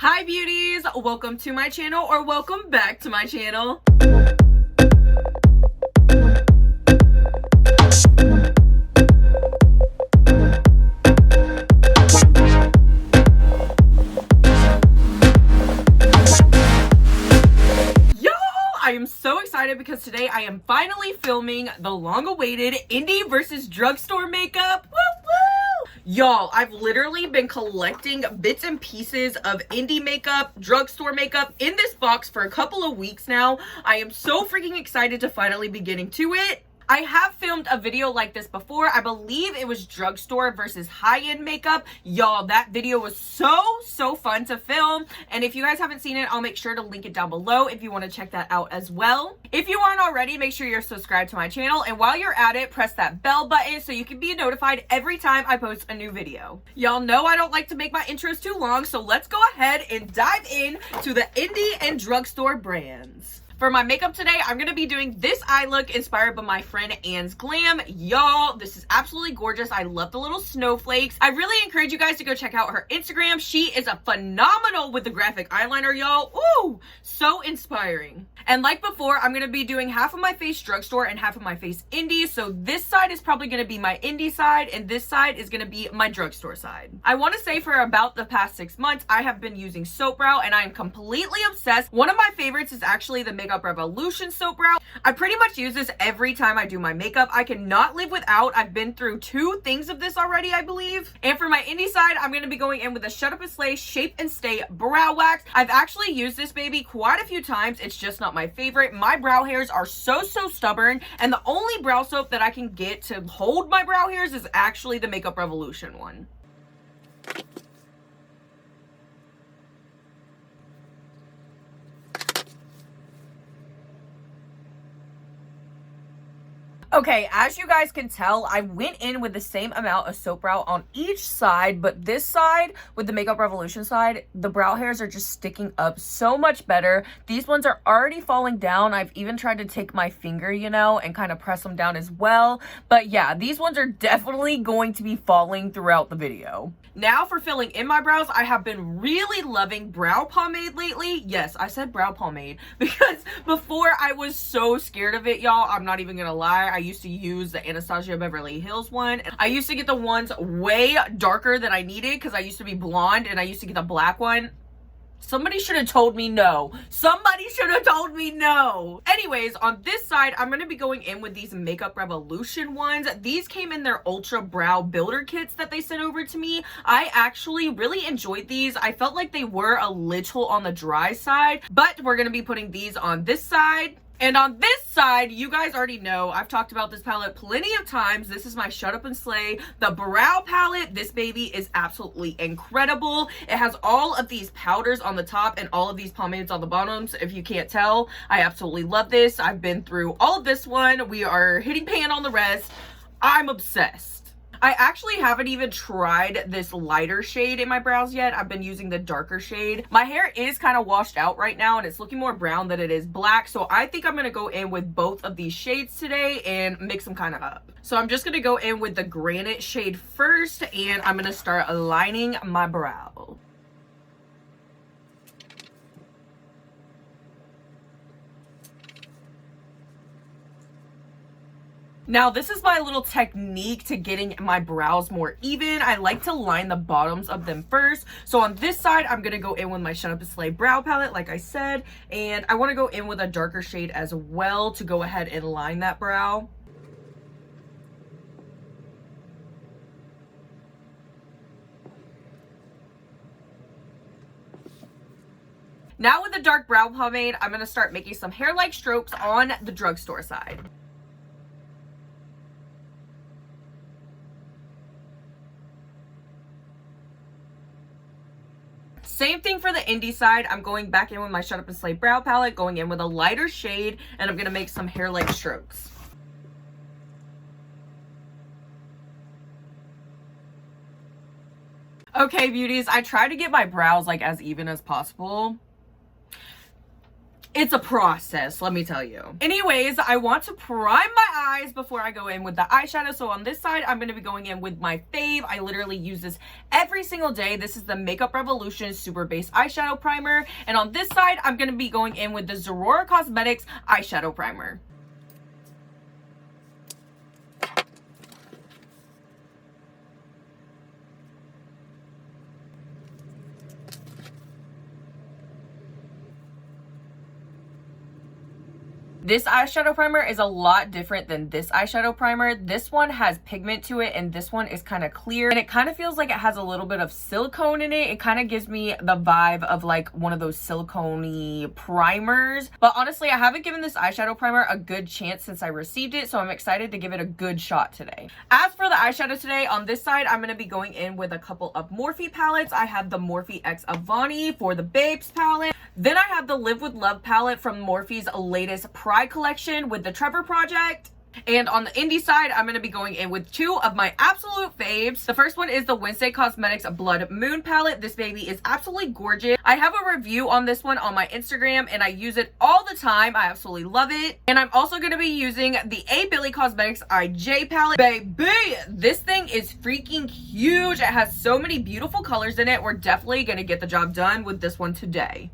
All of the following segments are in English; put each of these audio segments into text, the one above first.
Hi beauties, welcome to my channel, or welcome back to my channel. I am so excited because today I am finally filming the long-awaited indie versus drugstore makeup. Woo woo! Y'all, I've literally been collecting bits and pieces of indie makeup, drugstore makeup in this box for a couple of weeks now. I am so freaking excited to finally be getting to it. I have filmed a video like this before. I believe it was drugstore versus high-end makeup. Y'all, that video was so fun to film. And if you guys haven't seen it, I'll make sure to link it down below if you want to check that out as well. If you aren't already, make sure you're subscribed to my channel. And while you're at it, press that bell button so you can be notified every time I post a new video. Y'all know I don't like to make my intros too long, so let's go ahead and dive in to the indie and drugstore brands. For my makeup today, I'm going to be doing this eye look inspired by my friend Anne's Glam. Y'all, this is absolutely gorgeous. I love the little snowflakes. I really encourage you guys to go check out her Instagram. She is a phenomenal with the graphic eyeliner, y'all. Ooh, so inspiring. And like before, I'm going to be doing half of my face drugstore and half of my face indie. So this side is probably going to be my indie side and this side is going to be my drugstore side. I want to say for about the past 6 months, I have been using Soap Brow and I am completely obsessed. One of my favorites is actually the Makeup Revolution Soap Brow. I pretty much use this every time I do my makeup. I cannot live without. I've been through 2 things of this already, I believe. And for my indie side, I'm going to be going in with the Shutup and Slay Shape and Stay Brow Wax. I've actually used this baby quite a few times. It's just not my favorite. My brow hairs are so stubborn, and the only brow soap that I can get to hold my brow hairs is actually the Makeup Revolution one. Okay, as you guys can tell, I went in with the same amount of soap brow on each side, but this side, with the Makeup Revolution side, the brow hairs are just sticking up so much better. These ones are already falling down. I've even tried to take my finger, you know, and kind of press them down as well. But yeah, these ones are definitely going to be falling throughout the video. Now for filling in my brows, I have been really loving brow pomade lately. Yes, I said brow pomade because before I was so scared of it, y'all. I'm not even gonna lie. I used to use the Anastasia Beverly Hills one. I used to get the ones way darker than I needed because I used to be blonde and I used to get the black one. Somebody should have told me no. Somebody should have told me no. Anyways, on this side, I'm going to be going in with these Makeup Revolution ones. These came in their Ultra Brow Builder kits that they sent over to me. I actually really enjoyed these. I felt like they were a little on the dry side, but we're going to be putting these on this side. And on this side, you guys already know, I've talked about this palette plenty of times. This is my Shutup and Slay, the brow palette. This baby is absolutely incredible. It has all of these powders on the top and all of these pomades on the bottoms. If you can't tell, I absolutely love this. I've been through all of this one. We are hitting pan on the rest. I'm obsessed. I actually haven't even tried this lighter shade in my brows yet. I've been using the darker shade. My hair is kind of washed out right now and it's looking more brown than it is black. So I think I'm going to go in with both of these shades today and mix them kind of up. So I'm just going to go in with the granite shade first and I'm going to start aligning my brow. Now, this is my little technique to getting my brows more even. I like to line the bottoms of them first. So on this side, I'm going to go in with my Shutup and Slay brow palette, like I said. And I want to go in with a darker shade as well to go ahead and line that brow. Now with the dark brow pomade, I'm going to start making some hair-like strokes on the drugstore side. Same thing for the indie side. I'm going back in with my Shutup and Slay brow palette, going in with a lighter shade, and I'm going to make some hair-like strokes. Okay, beauties, I try to get my brows like as even as possible. It's a process, let me tell you. Anyways, I want to prime my eyes before I go in with the eyeshadow. So on this side, I'm going to be going in with my fave. I literally use this every single day. This is the Makeup Revolution Super Base Eyeshadow Primer. And on this side, I'm going to be going in with the Zerura Cosmetics Eyeshadow Primer. This eyeshadow primer is a lot different than this eyeshadow primer. This one has pigment to it and this one is kind of clear, and it kind of feels like it has a little bit of silicone in it. It kind of gives me the vibe of like one of those silicone-y primers. But honestly, I haven't given this eyeshadow primer a good chance since I received it, so I'm excited to give it a good shot today. As for the eyeshadow today, on this side, I'm going to be going in with a couple of Morphe palettes. I have the Morphe X Avani for the Babes palette. Then I have the Live With Love palette from Morphe's latest Pride collection with the Trevor Project. And on the indie side, I'm going to be going in with two of my absolute faves. The first one is the Wenzdae Cosmetics Blood Moon palette. This baby is absolutely gorgeous. I have a review on this one on my Instagram and I use it all the time. I absolutely love it. And I'm also going to be using the A Billy Cosmetics IJ palette. Baby, this thing is freaking huge. It has so many beautiful colors in it. We're definitely going to get the job done with this one today.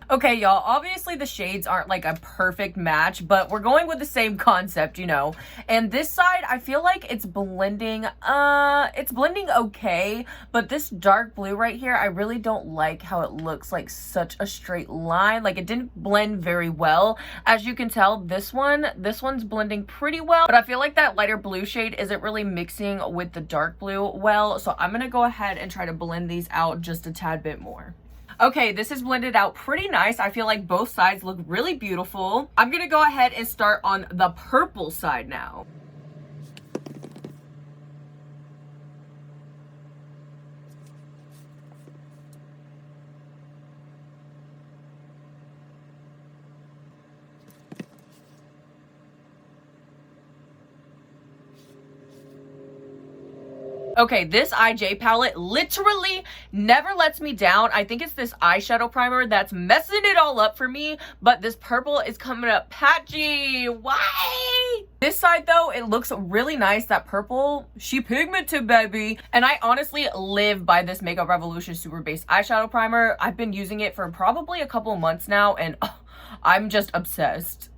Okay, y'all, obviously the shades aren't like a perfect match, but we're going with the same concept, you know. And this side, I feel like it's blending okay, but this dark blue right here, I really don't like how it looks like such a straight line. Like, it didn't blend very well. As you can tell, this one's blending pretty well, but I feel like that lighter blue shade isn't really mixing with the dark blue well, so I'm gonna go ahead and try to blend these out just a tad bit more. Okay, this is blended out pretty nice. I feel like both sides look really beautiful. I'm gonna go ahead and start on the purple side now. Okay, this IJ palette literally never lets me down. I think it's this eyeshadow primer that's messing it all up for me, but this purple is coming up patchy. Why? This side though, it looks really nice. That purple, she pigmented, baby. And I honestly live by this Makeup Revolution Super Base Eyeshadow Primer. I've been using it for probably a couple months now, and I'm just obsessed.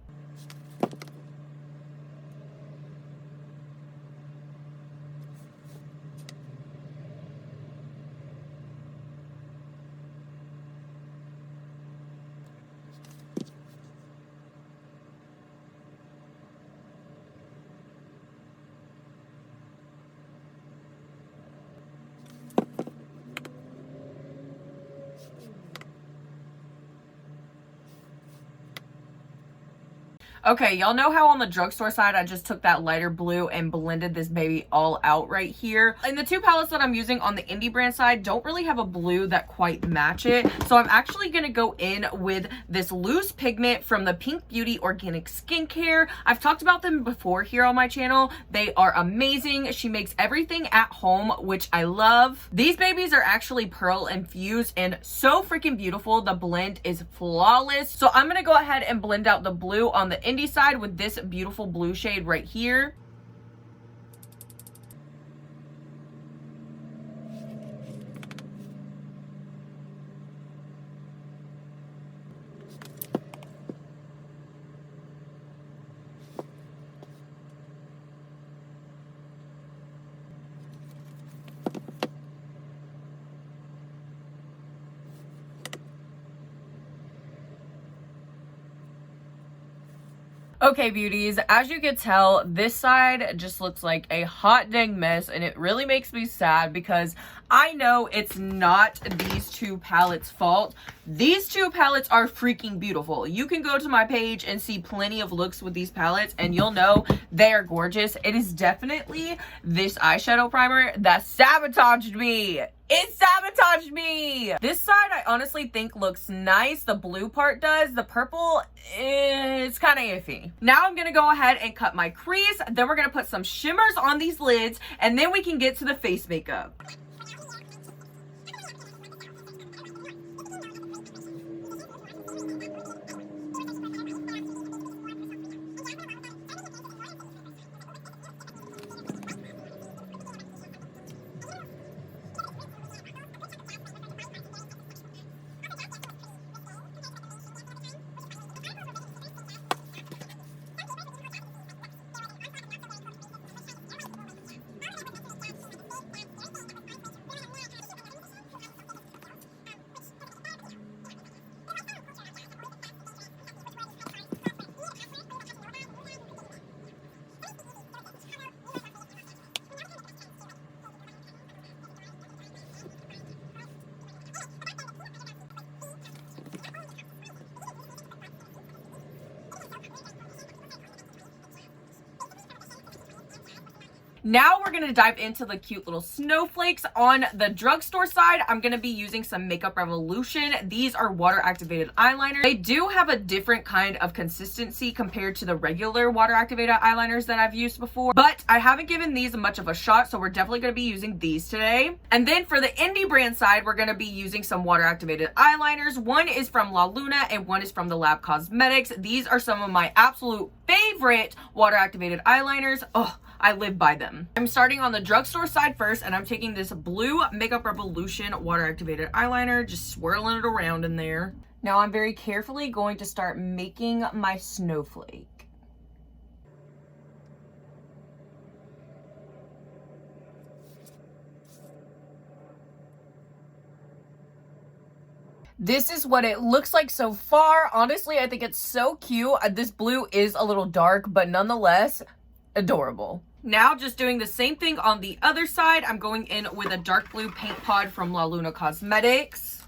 Okay, y'all know how on the drugstore side I just took that lighter blue and blended this baby all out right here. And the two palettes that I'm using on the indie brand side don't really have a blue that quite match it. So I'm actually going to go in with this loose pigment from the Pink Beauty Organic Skincare. I've talked about them before here on my channel. They are amazing. She makes everything at home, which I love. These babies are actually pearl infused and so freaking beautiful. The blend is flawless. So I'm going to go ahead and blend out the blue on the indie side with this beautiful blue shade right here. Okay, beauties, as you can tell, this side just looks like a hot dang mess, and it really makes me sad because I know it's not these two palettes' fault. These two palettes are freaking beautiful. You can go to my page and see plenty of looks with these palettes and you'll know they are gorgeous. It is definitely this eyeshadow primer that sabotaged me. It sabotaged me. This side I honestly think looks nice. The blue part does. The purple is kind of iffy. Now I'm gonna go ahead and cut my crease. Then we're gonna put some shimmers on these lids and then we can get to the face makeup. Now we're gonna dive into the cute little snowflakes. On the drugstore side, I'm gonna be using some Makeup Revolution. These are water activated eyeliners. They do have a different kind of consistency compared to the regular water activated eyeliners that I've used before, but I haven't given these much of a shot, so we're definitely gonna be using these today. And then for the indie brand side, we're gonna be using some water activated eyeliners. One is from La Luna and one is from the Lab Cosmetics. These are some of my absolute favorite water activated eyeliners. Oh, I live by them. I'm starting on the drugstore side first, and I'm taking this blue Makeup Revolution water activated eyeliner, just swirling it around in there. Now I'm very carefully going to start making my snowflake. This is what it looks like so far. Honestly, I think it's so cute. This blue is a little dark, but nonetheless, adorable. Now just doing the same thing on the other side. I'm going in with a dark blue paint pod from La Luna Cosmetics.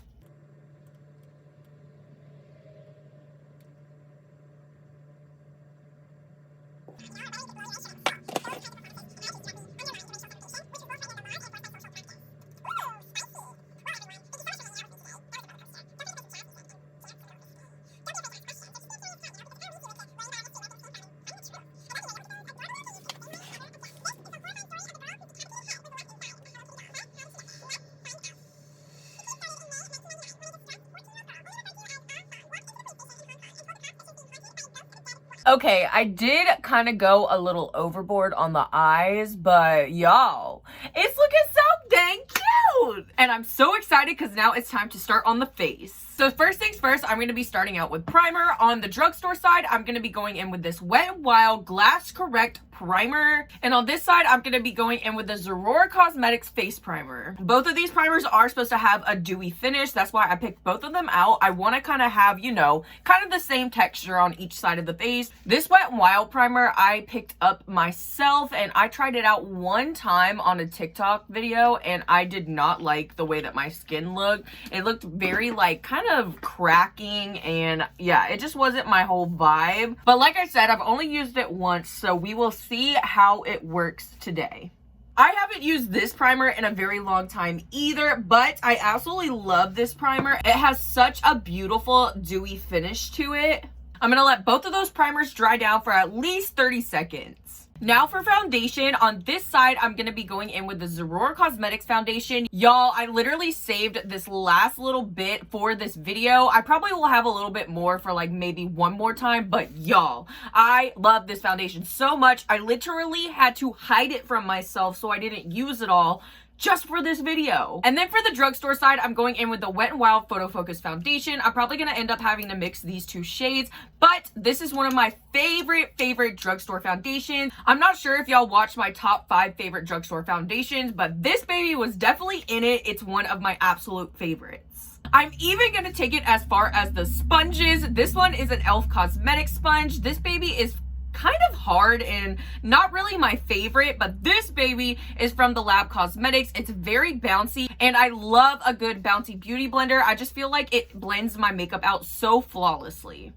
Okay, I did kind of go a little overboard on the eyes, but y'all, it's looking so dang cute! And I'm so excited because now it's time to start on the face. So first things first, I'm going to be starting out with primer. On the drugstore side, I'm going to be going in with this Wet n Wild Glass Correct primer. And on this side, I'm going to be going in with the Zerura Cosmetics face primer. Both of these primers are supposed to have a dewy finish. That's why I picked both of them out. I want to kind of have, you know, kind of the same texture on each side of the face. This Wet n Wild primer I picked up myself, and I tried it out one time on a TikTok video, and I did not like the way that my skin looked. It looked very like kind of cracking, and yeah, it just wasn't my whole vibe. But like I said, I've only used it once, so we will see how it works today. I haven't used this primer in a very long time either, but I absolutely love this primer. It has such a beautiful dewy finish to it. I'm gonna let both of those primers dry down for at least 30 seconds. Now for foundation, on this side, I'm going to be going in with the Zerura Cosmetics foundation. Y'all, I literally saved this last little bit for this video. I probably will have a little bit more for like maybe one more time, but y'all, I love this foundation so much. I literally had to hide it from myself so I didn't use it all just for this video. And then for the drugstore side, I'm going in with the Wet n Wild Photo Focus Foundation. I'm probably gonna end up having to mix these two shades, but this is one of my favorite drugstore foundations. I'm not sure if y'all watched my top 5 favorite drugstore foundations, but this baby was definitely in it. It's one of my absolute favorites. I'm even gonna take it as far as the sponges. This one is an e.l.f. Cosmetics sponge. This baby is kind of hard and not really my favorite, but this baby is from the Lab Cosmetics. It's very bouncy, and I love a good bouncy beauty blender. I just feel like it blends my makeup out so flawlessly.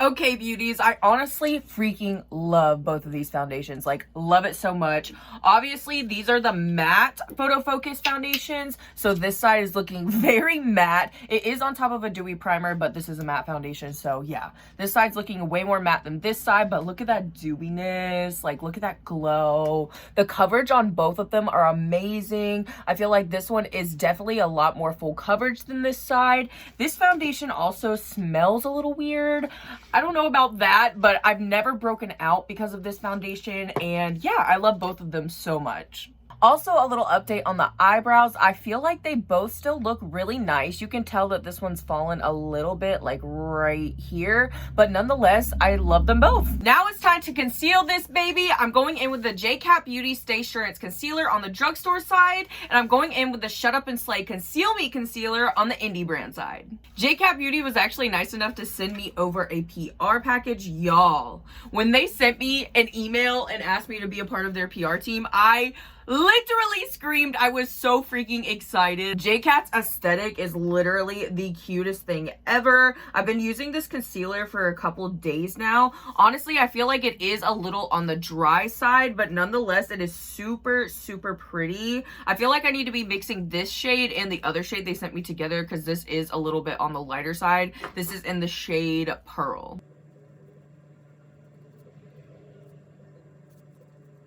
Okay, beauties, I honestly freaking love both of these foundations. Like, love it so much. Obviously, these are the matte photo focus foundations, so this side is looking very matte. It is on top of a dewy primer, but this is a matte foundation, so yeah. This side's looking way more matte than this side, but look at that dewiness. Like, look at that glow. The coverage on both of them are amazing. I feel like this one is definitely a lot more full coverage than this side. This foundation also smells a little weird. I don't know about that, but I've never broken out because of this foundation, and yeah, I love both of them so much. Also, a little update on the eyebrows. I feel like they both still look really nice. You can tell that this one's fallen a little bit, like right here, but nonetheless, I love them both. Now it's time to conceal this baby. I'm going in with the JCat Beauty Stay Assurance Concealer on the drugstore side, and I'm going in with the Shut Up and Slay Conceal Me Concealer on the indie brand side. JCat Beauty was actually nice enough to send me over a PR package, y'all. When they sent me an email and asked me to be a part of their PR team, I literally screamed. I was so freaking excited. JCat's aesthetic is literally the cutest thing ever. I've been using this concealer for a couple days now. Honestly, I feel like it is a little on the dry side, but nonetheless, it is super, super pretty. I feel like I need to be mixing this shade and the other shade they sent me together because this is a little bit on the lighter side. This is in the shade Pearl.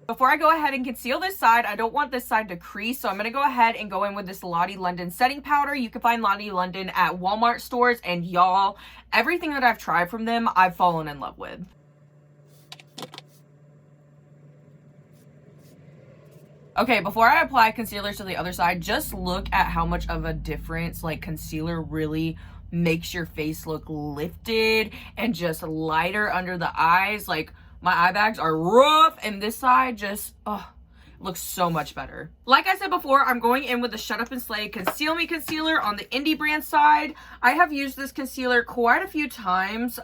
Before I go ahead and conceal this side, I don't want this side to crease, so I'm going to go ahead and go in with this Lottie London setting powder. You can find Lottie London at Walmart stores, and y'all, everything that I've tried from them, I've fallen in love with. Okay, before I apply concealer to the other side, just look at how much of a difference, like, concealer really makes your face look lifted and just lighter under the eyes. Like, my eye bags are rough, and this side just, looks so much better. Like I said before, I'm going in with the Shut Up and Slay Conceal Me Concealer on the indie brand side. I have used this concealer quite a few times.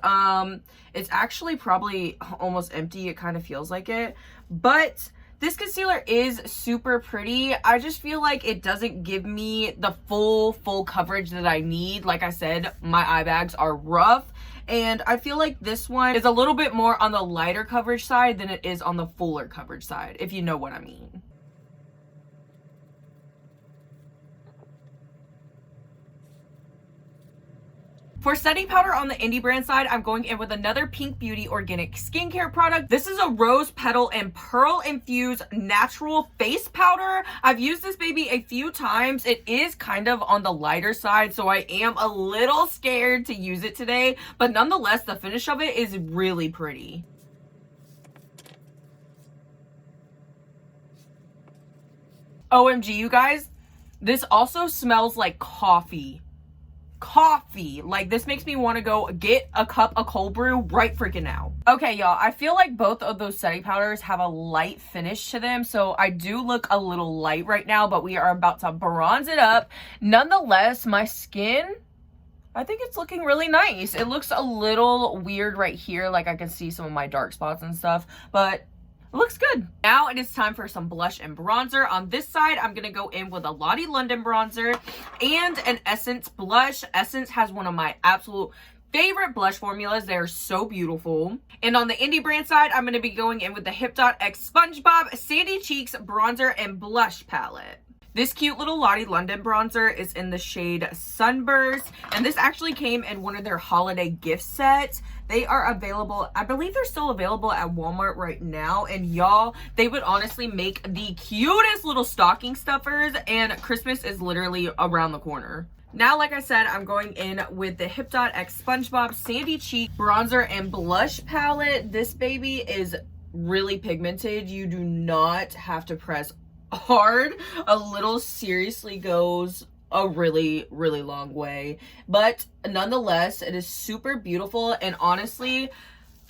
It's actually probably almost empty. It kind of feels like it. But this concealer is super pretty. I just feel like it doesn't give me the full coverage that I need. Like I said, my eye bags are rough. And I feel like this one is a little bit more on the lighter coverage side than it is on the fuller coverage side, if you know what I mean. For setting powder on the indie brand side, I'm going in with another Pink Beauty organic skincare product. This is a rose petal and pearl infused natural face powder. I've used this baby a few times. It is kind of on the lighter side, so I am a little scared to use it today, but nonetheless, the finish of it is really pretty. OMG, you guys, this also smells like coffee. Like, this makes me want to go get a cup of cold brew right freaking now. Okay, y'all, I feel like both of those setting powders have a light finish to them, so I do look a little light right now, but we are about to bronze it up. Nonetheless, my skin, I think it's looking really nice. It looks a little weird right here, like I can see some of my dark spots and stuff, but it looks good. Now it is time for some blush and bronzer. On this side, I'm going to go in with a Lottie London bronzer and an Essence blush. Essence has one of my absolute favorite blush formulas. They're so beautiful. And on the indie brand side, I'm going to be going in with the Hipdot X Spongebob Sandy Cheeks bronzer and blush palette. This cute little Lottie London bronzer is in the shade Sunburst, and this actually came in one of their holiday gift sets. They are available, I believe they're still available at Walmart right now, and y'all, they would honestly make the cutest little stocking stuffers, and Christmas is literally around the corner. Now, like I said, I'm going in with the Hipdot X Spongebob Sandy Cheek bronzer and blush palette. This baby is really pigmented, you do not have to press hard. A little seriously goes a really long way, but nonetheless it is super beautiful. And honestly,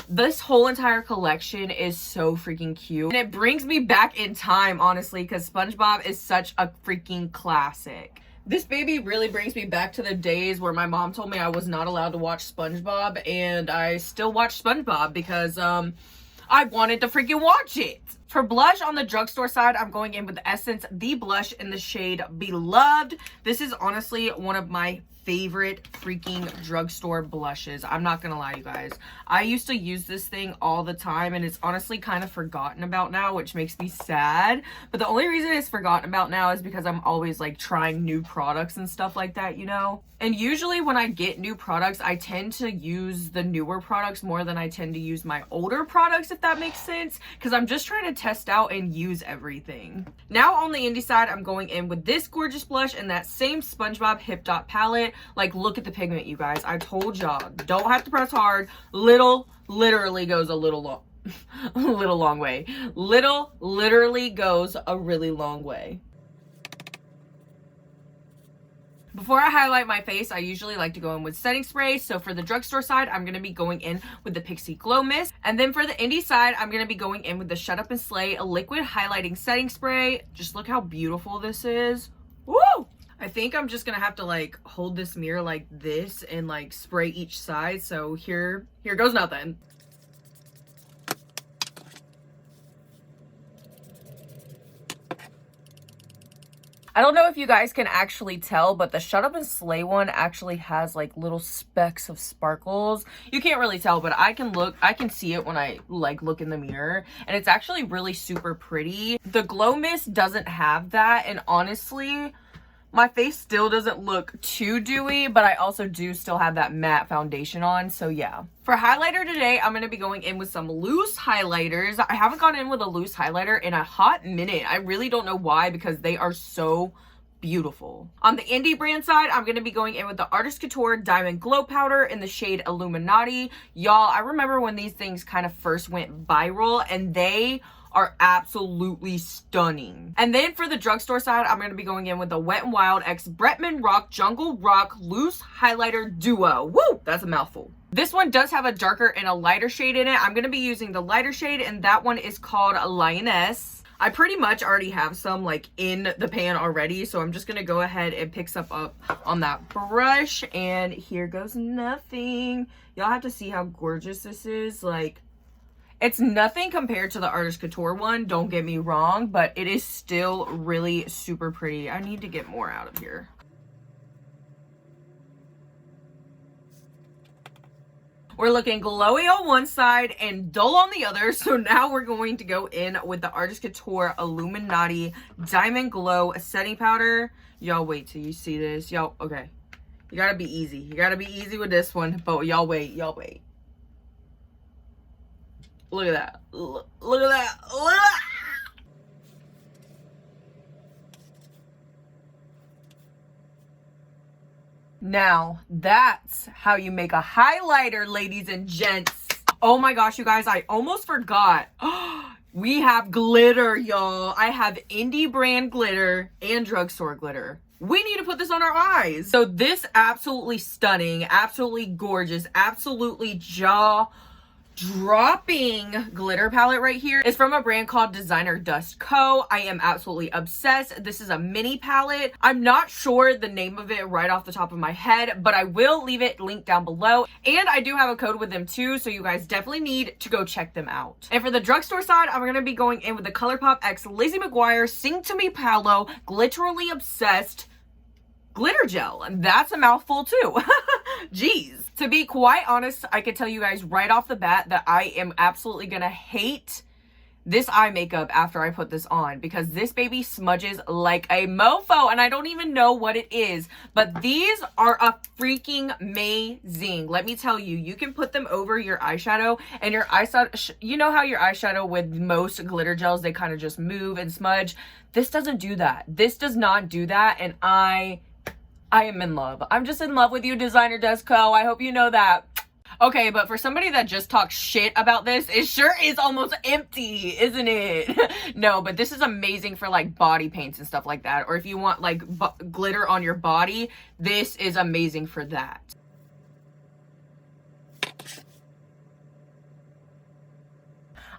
this whole entire collection is so freaking cute, and it brings me back in time, honestly, because SpongeBob is such a freaking classic. This baby really brings me back to the days where my mom told me I was not allowed to watch SpongeBob, and I still watch SpongeBob because I wanted to freaking watch it. For blush on the drugstore side, I'm going in with the Essence The Blush in the shade Beloved. This is honestly one of my favorite freaking drugstore blushes. I'm not gonna lie, you guys. I used to use this thing all the time, and it's honestly kind of forgotten about now, which makes me sad. But the only reason it's forgotten about now is because I'm always like trying new products and stuff like that, you know? And usually when I get new products, I tend to use the newer products more than I tend to use my older products, if that makes sense, because I'm just trying to test out and use everything. Now on the indie side, I'm going in with this gorgeous blush in that same Spongebob Hipdot palette. Like, look at the pigment, you guys. I told y'all, don't have to press hard. Little literally goes a little long long way. Little literally goes a really long way. Before I highlight my face, I usually like to go in with setting spray. So for the drugstore side, I'm going to be going in with the Pixie Glow Mist. And then for the indie side, I'm going to be going in with the Shut Up and Slay Liquid Highlighting Setting Spray. Just look how beautiful this is. Woo! I think I'm just going to have to like hold this mirror like this and like spray each side. So here goes nothing. I don't know if you guys can actually tell, but the Shut Up and Slay one actually has like little specks of sparkles. You can't really tell, but I can see it when I like look in the mirror, and it's actually really super pretty. The Glow Mist doesn't have that, and honestly, my face still doesn't look too dewy, but I also do still have that matte foundation on, so yeah. For highlighter today, I'm going to be going in with some loose highlighters. I haven't gone in with a loose highlighter in a hot minute. I really don't know why, because they are so beautiful. On the indie brand side, I'm going to be going in with the Artist Couture Diamond Glow Powder in the shade Illuminati. Y'all, I remember when these things kind of first went viral, and they are absolutely stunning. And then for the drugstore side, I'm going to be going in with the Wet n Wild X Bretman Rock Jungle Rock Loose Highlighter Duo. Woo! That's a mouthful. This one does have a darker and a lighter shade in it. I'm going to be using the lighter shade, and that one is called Lioness. I pretty much already have some like in the pan already, so I'm just going to go ahead and pick some up on that brush, and here goes nothing. Y'all have to see how gorgeous this is. Like, it's nothing compared to the Artist Couture one, don't get me wrong, but it is still really super pretty. I need to get more out of here. We're looking glowy on one side and dull on the other, so now we're going to go in with the Artist Couture Illuminati Diamond Glow Setting Powder. Y'all wait till you see this. Y'all, okay. You gotta be easy. You gotta be easy with this one, but y'all wait, y'all wait. Look at that. Look at that. Look at that. Now, that's how you make a highlighter, ladies and gents. Oh my gosh, you guys, I almost forgot. We have glitter, y'all. I have indie brand glitter and drugstore glitter. We need to put this on our eyes. So this absolutely stunning, absolutely gorgeous, absolutely jaw-dropping glitter palette right here is from a brand called Designer Dust Co. I am absolutely obsessed. This is a mini palette. I'm not sure the name of it right off the top of my head, but I will leave it linked down below. And I do have a code with them too, so you guys definitely need to go check them out. And for the drugstore side, I'm going to be going in with the ColourPop X Lizzie McGuire Sing to Me Paolo Glitterally Obsessed Glitter Gel. And that's a mouthful too. Jeez. To be quite honest, I could tell you guys right off the bat that I am absolutely gonna hate this eye makeup after I put this on, because this baby smudges like a mofo, and I don't even know what it is, but these are a freaking amazing. Let me tell you, you can put them over your eyeshadow, and your eyeshadow, you know how your eyeshadow with most glitter gels, they kind of just move and smudge. This doesn't do that. This does not do that, and I am in love. I'm just in love with you, Designer Dust Co. I hope you know that. Okay, but for somebody that just talks shit about this, it sure is almost empty, isn't it? No, but this is amazing for like body paints and stuff like that. Or if you want like glitter on your body, this is amazing for that.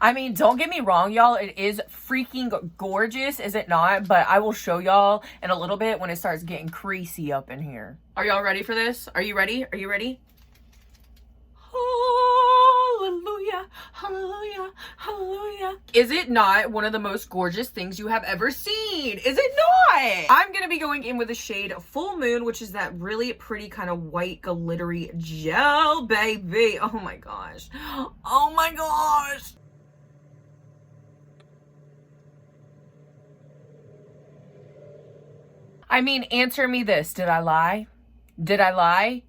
I mean, don't get me wrong, y'all. It is freaking gorgeous, is it not? But I will show y'all in a little bit when it starts getting creasy up in here. Are y'all ready for this? Are you ready? Are you ready? Hallelujah, hallelujah, hallelujah. Is it not one of the most gorgeous things you have ever seen? Is it not? I'm gonna be going in with the shade Full Moon, which is that really pretty kind of white glittery gel, baby. Oh my gosh. Oh my gosh. I mean, answer me this. Did I lie? Did I lie?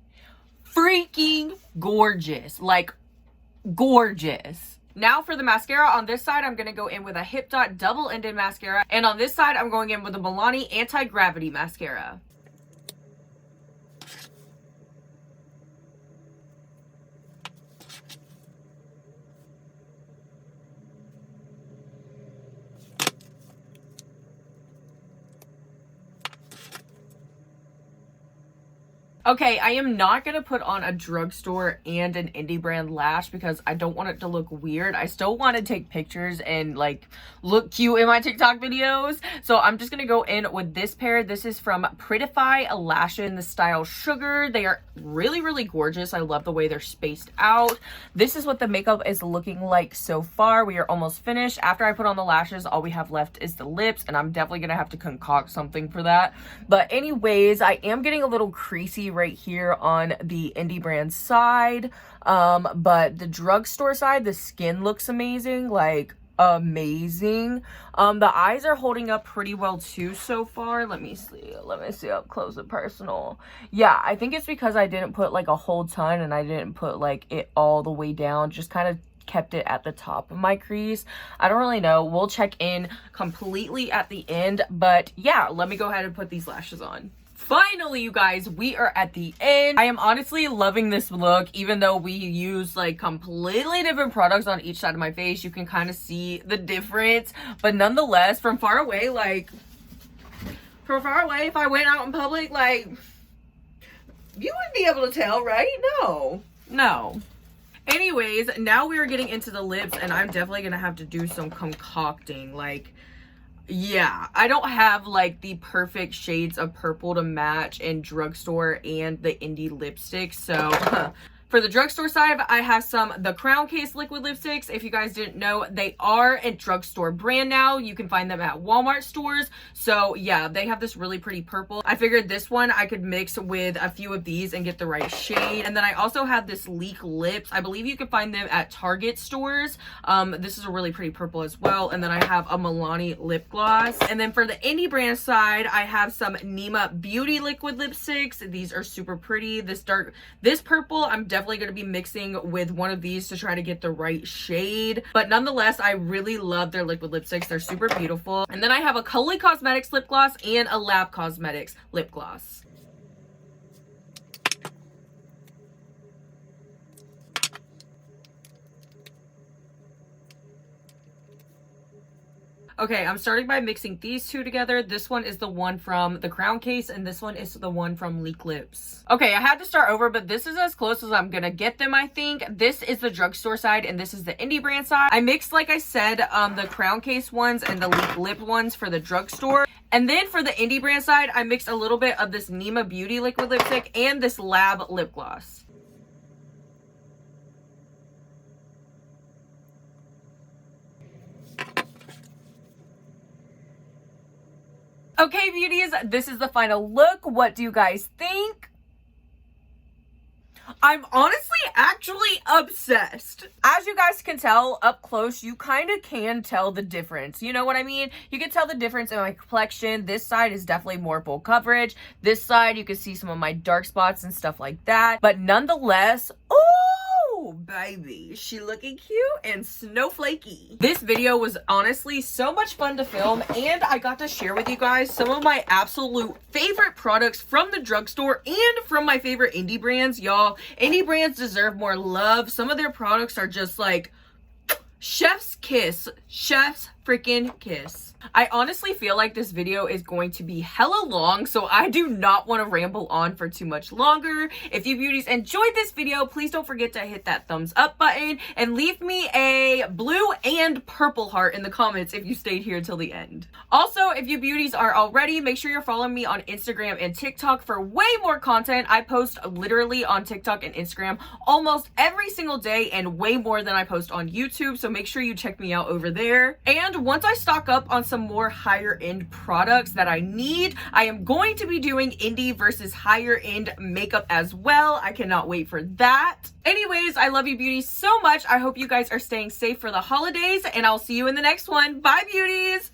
Freaking gorgeous. Like, gorgeous. Now for the mascara, on this side, I'm going to go in with a Hipdot double-ended mascara. And on this side, I'm going in with a Milani anti-gravity mascara. Okay, I am not going to put on a drugstore and an indie brand lash because I don't want it to look weird. I still want to take pictures and like look cute in my TikTok videos. So I'm just going to go in with this pair. This is from Prettify Lashes in the style Sugar. They are really, really gorgeous. I love the way they're spaced out. This is what the makeup is looking like so far. We are almost finished. After I put on the lashes, all we have left is the lips, and I'm definitely going to have to concoct something for that. But anyways, I am getting a little creasy right here on the indie brand side, but the drugstore side, the skin looks amazing, like amazing. The eyes are holding up pretty well too so far. Let me see up close and personal. Yeah, I think it's because I didn't put like a whole ton and I didn't put like it all the way down, just kind of kept it at the top of my crease. I don't really know. We'll check in completely at the end, but yeah, let me go ahead and put these lashes on. Finally, you guys, we are at the end. I am honestly loving this look, even though we use like completely different products on each side of my face. You can kind of see the difference, but nonetheless, from far away, if I went out in public, like, you wouldn't be able to tell, right? No. Anyways, now we are getting into the lips, and I'm definitely gonna have to do some concocting. Like, yeah, I don't have like the perfect shades of purple to match in drugstore and the indie lipsticks, so for the drugstore side, I have some the Crown Case liquid lipsticks. If you guys didn't know, they are a drugstore brand now. You can find them at Walmart stores. So yeah, they have this really pretty purple. I figured this one I could mix with a few of these and get the right shade. And then I also have this Leak Lips. I believe you can find them at Target stores. This is a really pretty purple as well. And then I have a Milani lip gloss. And then for the indie brand side, I have some Nema Beauty liquid lipsticks. These are super pretty. This purple, I'm definitely going to be mixing with one of these to try to get the right shade, but nonetheless, I really love their liquid lipsticks. They're super beautiful. And then I have a Zerura Cosmetics lip gloss and a Lab Cosmetics lip gloss. Okay, I'm starting by mixing these two together. This one is the one from the Crown Case, and this one is the one from Leak Lips. Okay, I had to start over, but this is as close as I'm gonna get them, I think. This is the drugstore side, and this is the indie brand side. I mixed, like I said, the Crown Case ones and the Leak Lip ones for the drugstore. And then for the indie brand side, I mixed a little bit of this Nema Beauty liquid lipstick and this Lab lip gloss. Okay, beauties, this is the final look. What do you guys think? I'm honestly actually obsessed. As you guys can tell up close, you kind of can tell the difference. You know what I mean? You can tell the difference in my complexion. This side is definitely more full coverage. This side, you can see some of my dark spots and stuff like that. But nonetheless, ooh! Ooh, baby, she looking cute and snowflakey. This video was honestly so much fun to film, and I got to share with you guys some of my absolute favorite products from the drugstore and from my favorite indie brands. Y'all, indie brands deserve more love. Some of their products are just like chef's kiss, chef's freaking kiss. I honestly feel like this video is going to be hella long, so I do not want to ramble on for too much longer. If you beauties enjoyed this video, please don't forget to hit that thumbs up button and leave me a blue and purple heart in the comments if you stayed here till the end. Also, if you beauties are already, make sure you're following me on Instagram and TikTok for way more content. I post literally on TikTok and Instagram almost every single day and way more than I post on YouTube, so make sure you check me out over there. And once I stock up on some more higher end products that I need, I am going to be doing indie versus higher end makeup as well. I cannot wait for that. Anyways, I love you beauties so much. I hope you guys are staying safe for the holidays, and I'll see you in the next one. Bye beauties.